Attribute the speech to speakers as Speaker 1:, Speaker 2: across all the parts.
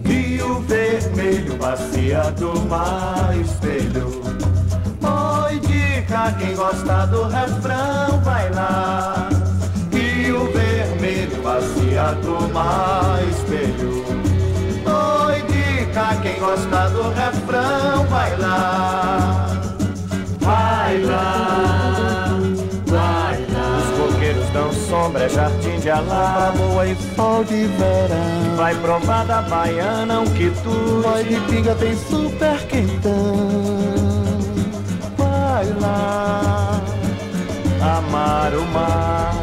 Speaker 1: Rio vermelho, bacia do mar, espelho. Oi, dica, quem gosta do refrão vai lá. Rio vermelho, bacia do mar, espelho. Oi, dica, quem gosta do refrão vai lá. Vai lá, vai lá. Os coqueiros dão sombra, é jardim de alá, boa e sol de verão. Vai provar da baiana, um quitute.
Speaker 2: Vai de pinga, tem super quentão.
Speaker 1: Vai lá, amar o mar.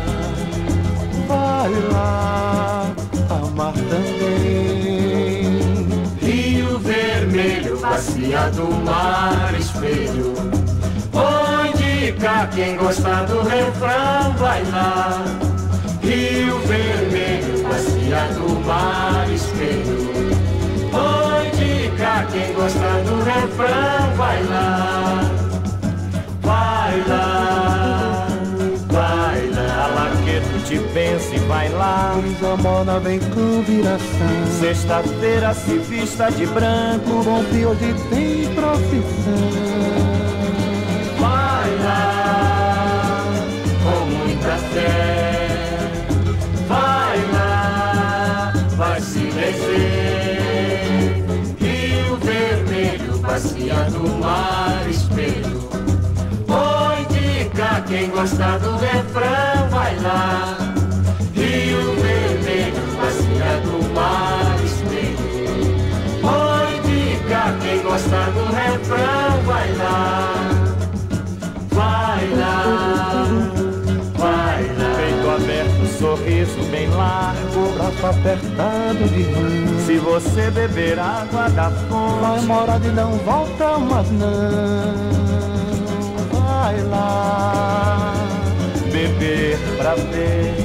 Speaker 2: Vai lá, amar também.
Speaker 1: Rio vermelho, bacia do mar, espelho. Oi, dica, quem gosta do refrão vai lá. Rio vermelho, bacia do mar, espelho. Oi, dica, quem gosta do refrão vai lá. Vai lá, vai lá. Alaqueto te pensa e vai lá.
Speaker 2: Brisa mona vem com viração.
Speaker 1: Sexta-feira se vista de branco.
Speaker 2: O bom que hoje tem profissão.
Speaker 1: Vai lá, com muita fé. Vai lá, vai se vencer. Rio vermelho, bacia do mar, espelho. Oi, dica, quem gosta do refrão vai lá. Rio vermelho, bacia do mar, espelho. Oi, dica, quem gosta do refrão vai lá. Vai lá, vai lá. Peito aberto, sorriso bem largo,
Speaker 2: Braço apertado de mão.
Speaker 1: se você beber água da
Speaker 2: Vai
Speaker 1: fonte,
Speaker 2: morar e não volta mais não. Vai lá,
Speaker 1: beber pra ver.